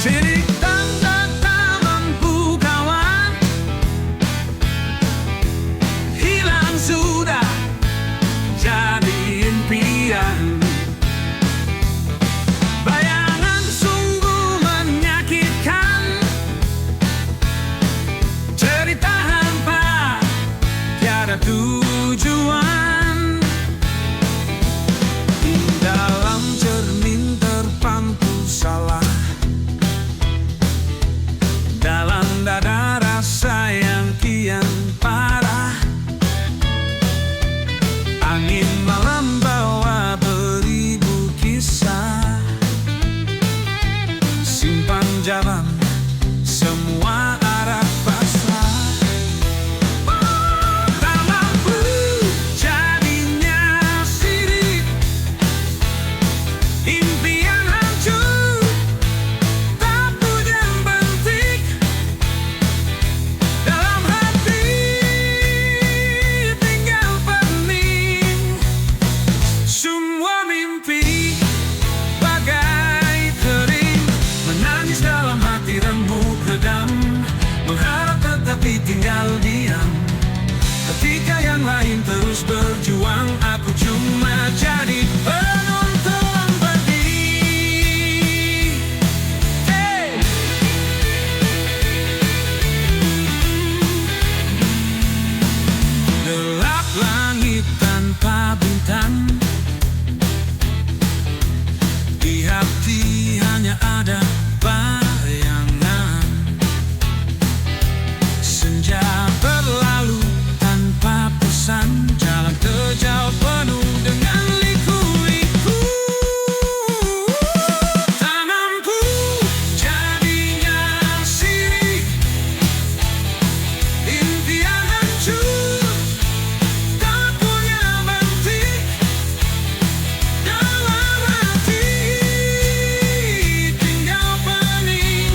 Sirik tanda tak mampu kawan, hilang sudah jadi impian. Bayangan sungguh menyakitkan, cerita hampa tiada tujuan. Dalam cermin terpantul salah, dalam dada rasa yang kian parah. Angin malam bawa beribu kisah, simpan jalan semua arah pasrah. Tak mampu jadinya sirik, impian hancur tak punya bentik. Dalam hati tinggal pening, semua mimpi bagai kering. Menangis dalam hati remuk redam, mengharap tetapi tinggal diam. Ketika yang lain terus berjuang, aku cuma jadi penonton pedih. Hey! Gelap langit tanpa bintang, di hati hanya ada bayangan. Senja berlalu tanpa pesan, jalan terjal penuh dengan liku-liku. Tak mampu jadinya sirik, impian hancur tak punya bentik. Dalam hati tinggal pening,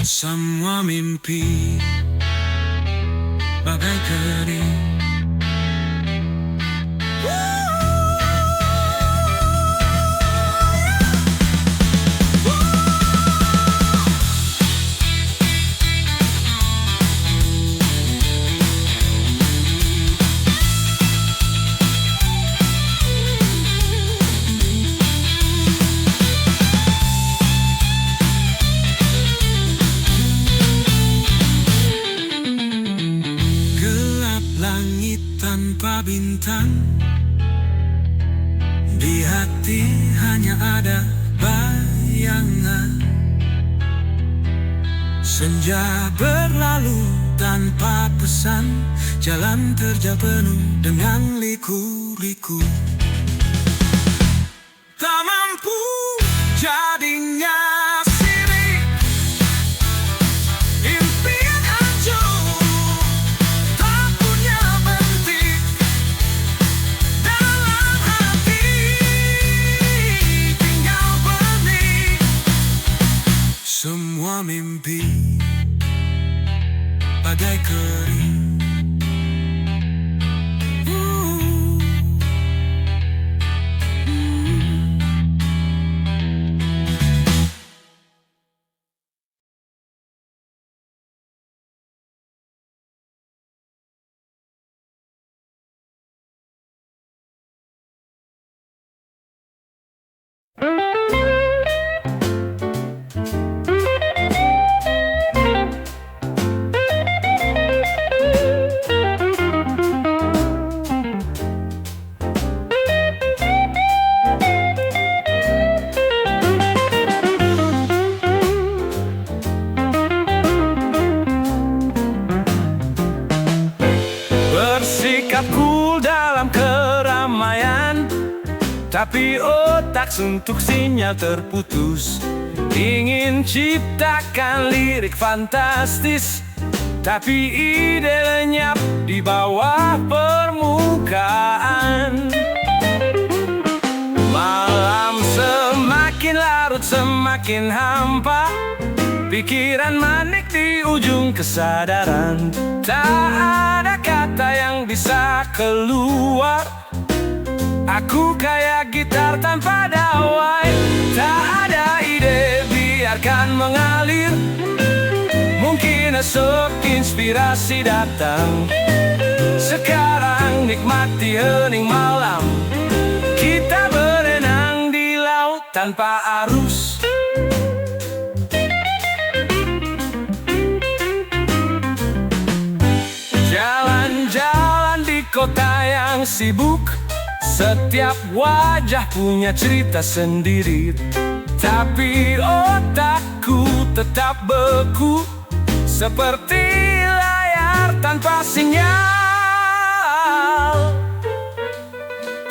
semua mimpi bagai kering. Gelap langit tanpa bintang, di hati hanya ada bayangan. Senja berlalu tanpa pesan, jalan terjal penuh dengan liku-liku. Tak mampu jadinya sirik, impian hancur tak punya bentik. Dalam hati tinggal benih, semua mimpi bagai kering. Bersikap cool dalam keramaian, tapi otak suntuk sinyal terputus. Ingin ciptakan lirik fantastis, tapi ide lenyap di bawah permukaan. Malam semakin larut semakin hampa, pikiran manik di ujung kesadaran. Tak ada kata yang bisa keluar, Aku kayak gitar tanpa dawai, tak ada ide, biarkan mengalir. Mungkin esok inspirasi datang. Sekarang nikmati hening malam, kita berenang di laut tanpa arus. Jalan-jalan di kota yang sibuk, setiap wajah punya cerita sendiri. Tapi otakku tetap beku, seperti layar tanpa sinyal.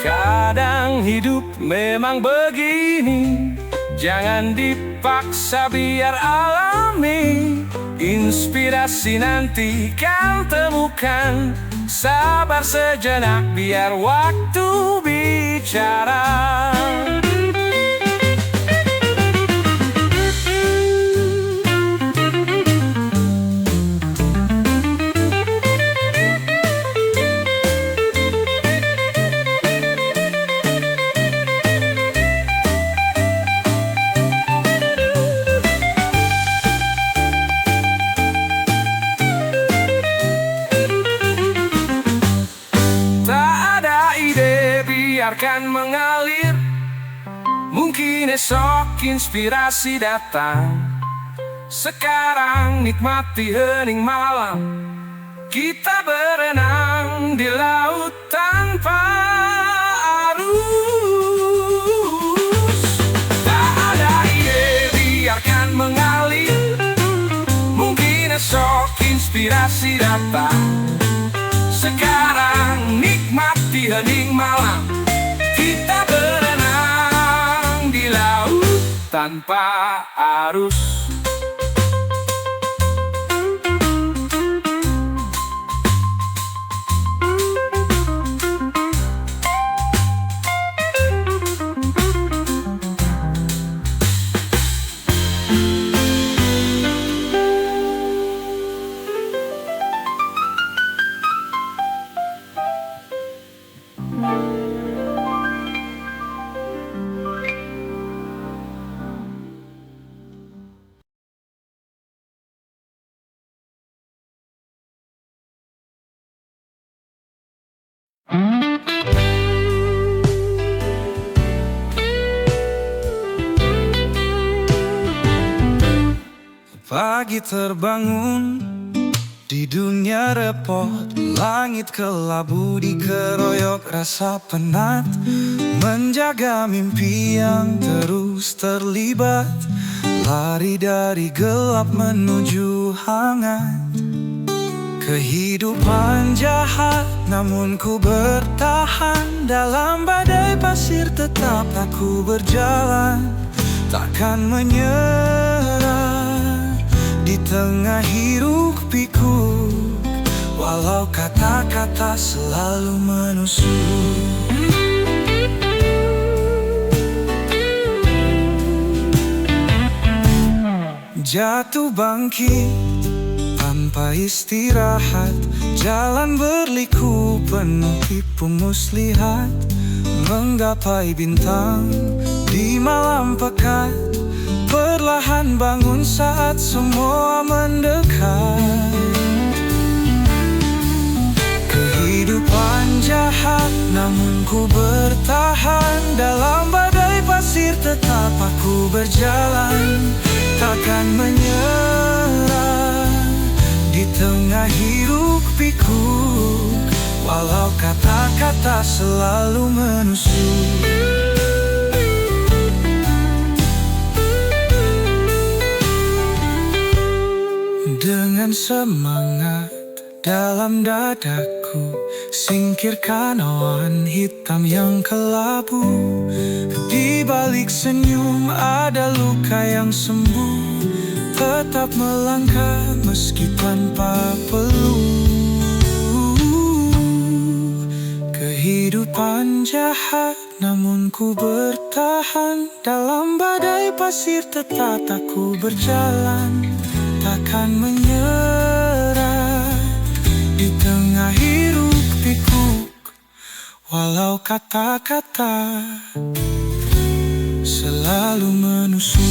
Kadang hidup memang begini, jangan dipaksa, biar alami. Inspirasi nanti kan temukan, sabar sejenak biar waktu bicara. Biarkan mengalir, mungkin esok inspirasi datang. Sekarang nikmati hening malam, kita berenang di laut tanpa arus. Tak ada ide, biarkan mengalir, mungkin esok inspirasi datang. Sekarang nikmati hening malam, kita berenang di laut tanpa arus. Pagi terbangun di dunia repot, langit kelabu dikeroyok rasa penat. Menjaga mimpi yang terus terlibat, lari dari gelap menuju hangat. Kehidupan jahat, namun ku bertahan. Dalam badai pasir tetap aku berjalan, takkan menyerah. Di tengah hiruk pikuk, walau kata-kata selalu menusuk. Jatuh bangkit tanpa istirahat, jalan berliku penuh tipu muslihat. Menggapai bintang di malam pekat, perlahan bangun saat semua mendekat. Kehidupan jahat, namun ku bertahan. Dalam badai pasir tetap aku berjalan, takkan menyerah. Di tengah hiruk pikuk, walau kata-kata selalu menusuk. Dengan semangat dalam dadaku, singkirkan awan hitam yang kelabu. Di balik senyum ada luka yang sembuh, tetap melangkah meski tanpa peluk. Kehidupan jahat, namun ku bertahan. Dalam badai pasir tetap aku berjalan, takkan menyerah. Di tengah hiruk pikuk, walau kata-kata selalu menusuk.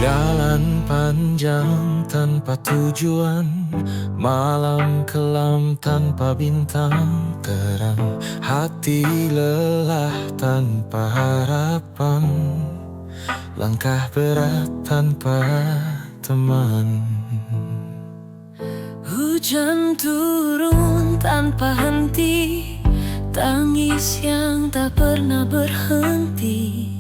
Jalan panjang tanpa tujuan, malam kelam tanpa bintang terang, hati lelah tanpa harapan, langkah berat tanpa teman. Hujan turun tanpa henti, tangis yang tak pernah berhenti,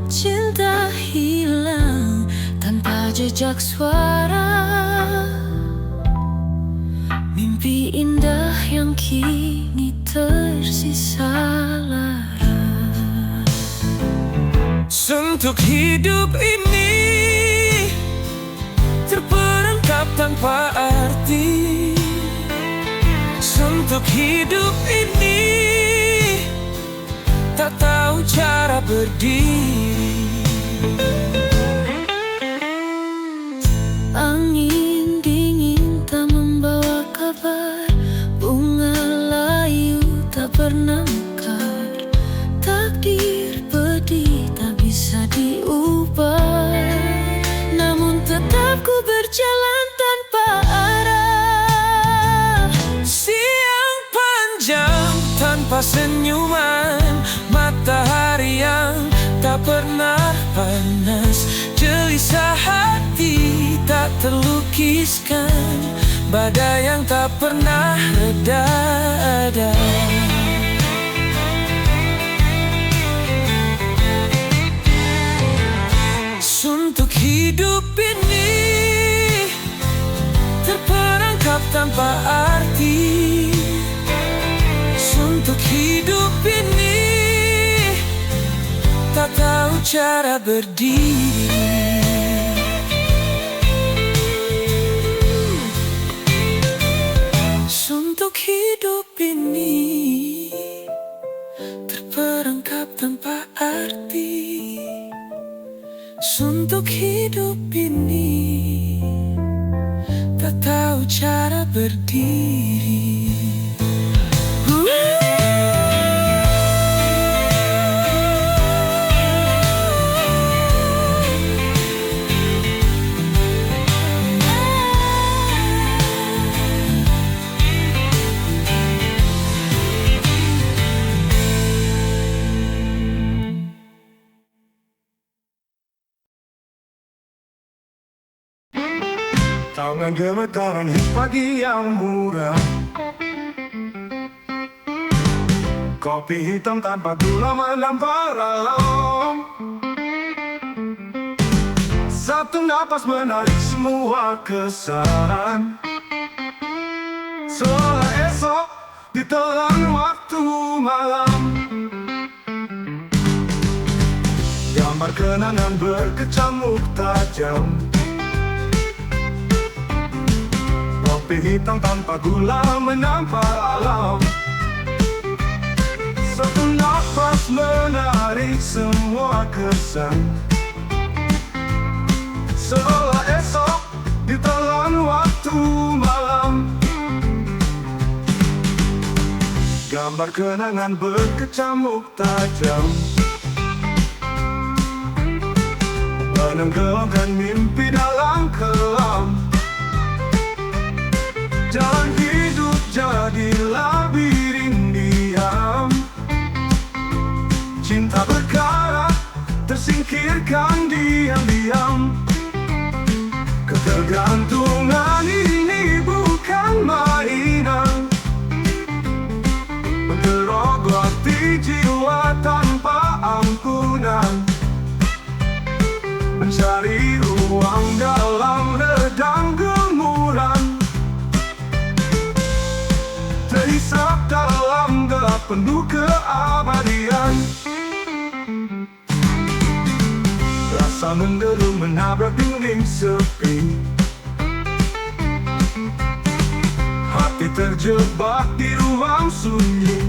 cinta hilang tanpa jejak suara, mimpi indah yang kini tersisa lara. Suntuk hidup ini terperangkap tanpa arti. Suntuk hidup ini tak tahu cara berdiri. Angin dingin tak membawa kabar, bunga layu tak pernah mekar, takdir pedih tak bisa diubah, namun tetap ku berjalan tanpa arah. Siang panjang tanpa senyuman, matahari yang tak pernah panas, gelisah hati tak terlukiskan, badai yang tak pernah reda ada. Suntuk hidup ini terperangkap tanpa arti. Suntuk hidup ini tak tahu cara berdiri. Suntuk hidup ini terperangkap tanpa arti. Suntuk hidup ini tak tahu cara berdiri. Tangan gemetaran pagi yang muda, kopi hitam tanpa gula melampar alam. Satu napas menarik semua kesan, seolah esok ditelan waktu malam. Gambar kenangan berkecamuk tajam, kopi hitam tanpa gula menampar alam. Satu nafas menarik semua kesan, seolah esok ditelan waktu malam. Gambar kenangan berkecamuk tajam, menenggelamkan mimpi dalam kelam. Jalan hidup jadi labirin diam, cinta berkarat tersingkirkan diam-diam. Ketergantungan ini bukan mainan, menggerogoti jiwa tanpa ampunan, mencari ruang dalam redang gemuran. Terisap dalam gelap penuh keabadian. Rasa menderu menabrak dinding sepi. Hati terjebak di ruang sunyi.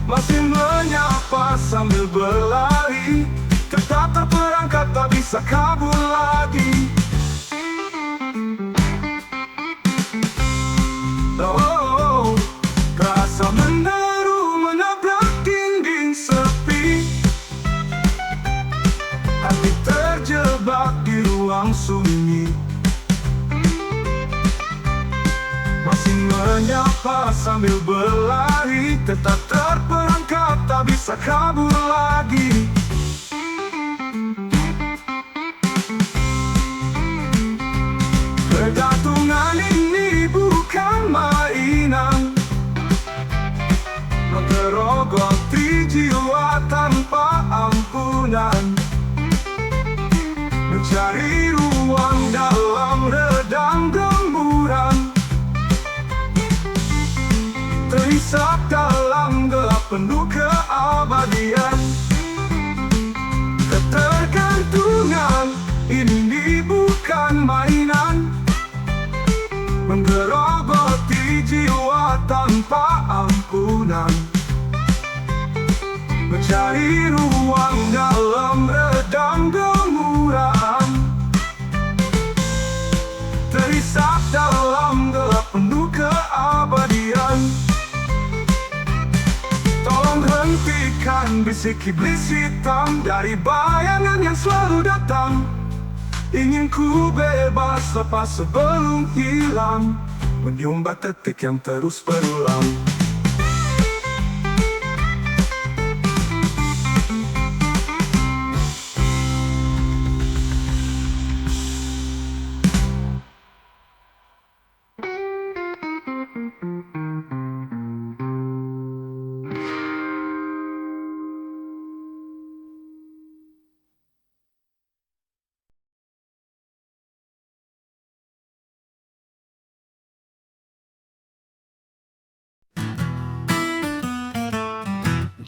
Masih menyapa sambil berlari. Tetap terperangkap tak bisa kabur lagi. Oh, rasa menderu menabrak dinding sepi. Hati terjebak di ruang sunyi. Masih menyapa sambil berlari. Tetap terperangkap tak bisa kabur lagi. Pergantungan ini bukan mainan, menggerogoti jiwa tanpa ampunan. Mencari ruang dalam redam gemburan. Terisap dalam gelap penuh keabadian. Ketergantungan ini bukan mainan, menggerogoti jiwa tanpa ampunan. Mencari ruang dalam redam gemuran. Terisap dalam gelap penuh keabadian. Tolong hentikan bisik iblis hitam dari bayangan yang selalu datang. Ingin ku bebas lepas sebelum hilang, menyumbat detik yang terus berulang.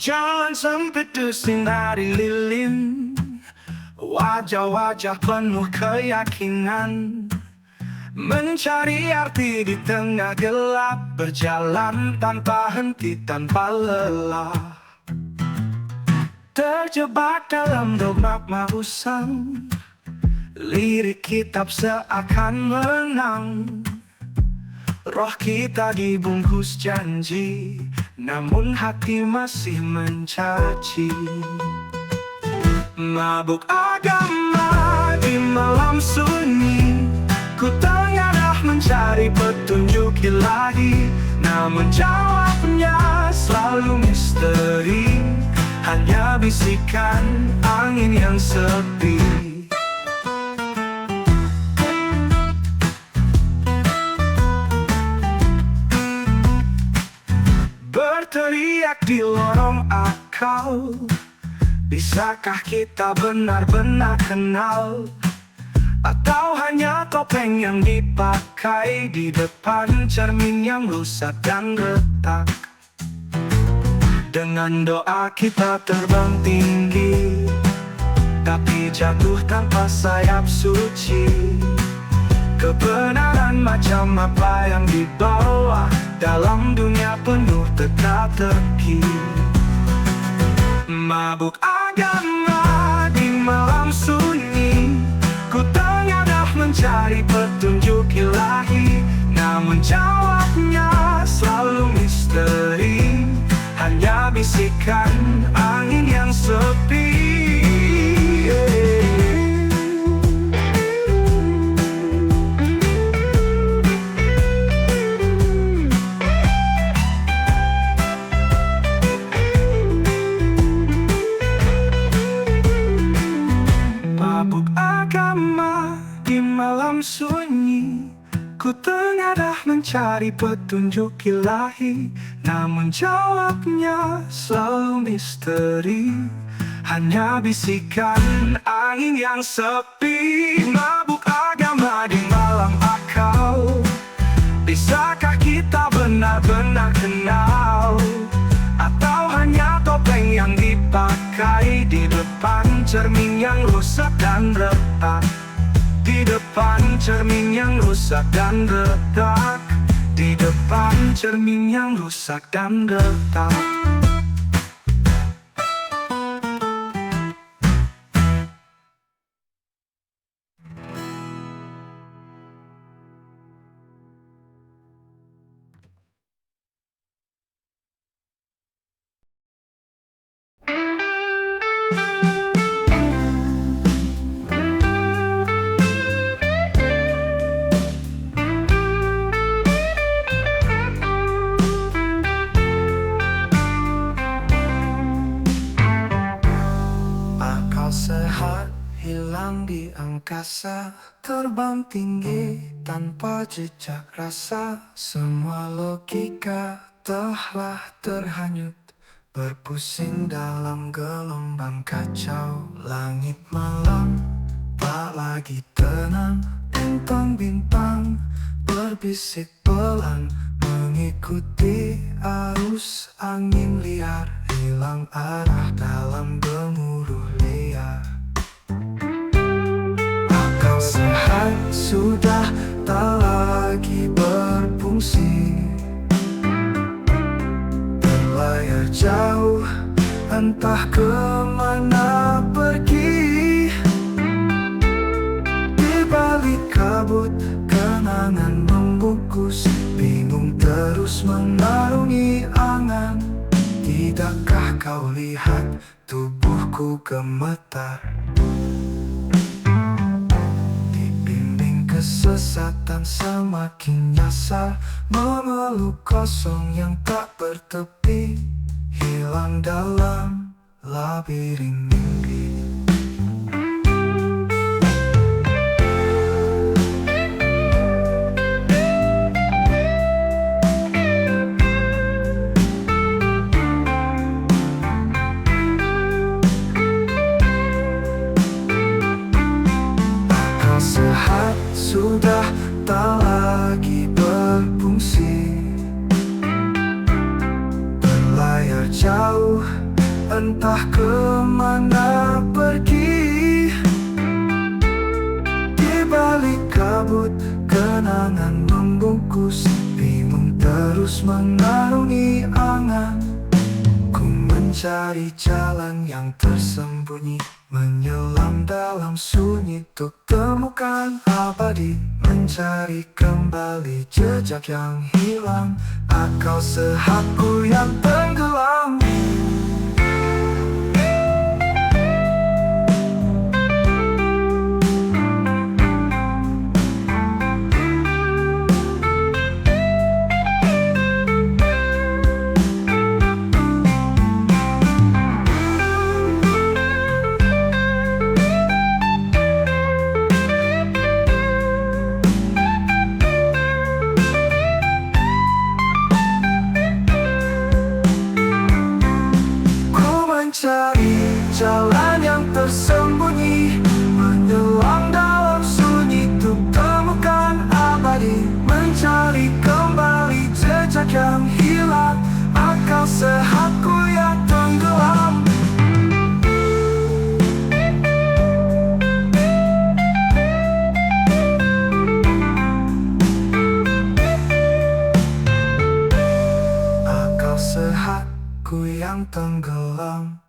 Jalan sempit disinari lilin, wajah-wajah penuh keyakinan. Mencari arti di tengah gelap, berjalan tanpa henti, tanpa lelah. Terjebak dalam dogma usang, lirik kitab seakan menang. Roh kita dibungkus janji, namun hati masih mencaci. Mabuk agama di malam sunyi, ku tengadah mencari petunjuk ilahi. Namun jawabnya selalu misteri, hanya bisikan angin yang sepi. Berteriak di lorong akal, bisakah kita benar-benar kenal? Atau hanya topeng yang dipakai di depan cermin yang rusak dan retak? Dengan doa kita terbang tinggi, tapi jatuh tanpa sayap suci. Kebenaran macam apa yang dibawa dalam dunia penuh teka-teki. Mabuk agama di malam sunyi, ku tengadah mencari petunjuk ilahi. Namun jawabnya selalu misteri, hanya bisikan angin yang sepi. Mabuk agama di malam sunyi, ku tengadah mencari petunjuk ilahi. Namun jawabnya selalu misteri, hanya bisikan angin yang sepi. Mabuk agama di malam akal, bisakah kita depan cermin yang rusak dan retak. Di depan cermin yang rusak dan retak. Di depan cermin yang rusak dan retak. Akal sehat hilang di angkasa, terbang tinggi tanpa jejak rasa. Semua logika telah terhanyut, berpusing dalam gelombang kacau. Langit malam tak lagi tenang, bintang-bintang berbisik pelan, mengikuti arus angin liar, hilang arah dalam gemuruh liar. Akal sehat sudah tak lagi berfungsi, berlayar jauh entah kemana pergi. Di balik kabut kenangan membungkus, bingung terus mengarungi angan. Tidakkah kau lihat tubuhku gemetar, dibimbing kesesatan semakin nyasar, memeluk kosong yang tak bertepi, hilang dalam labirin mimpi. Sehat sudah tak lagi berfungsi, berlayar jauh entah kemana pergi. Di balik kabut kenangan membungkus, bingung terus mengarungi angan. Ku mencari jalan yang tersembunyi, menyelam dalam sunyi untuk temukan abadi, mencari kembali jejak yang hilang, akal sehatku yang tenggelam. Mencari jalan yang tersembunyi, menyelam dalam sunyi untuk temukan abadi, mencari kembali jejak yang hilang, akal sehatku yang tenggelam. Akal sehatku yang tenggelam.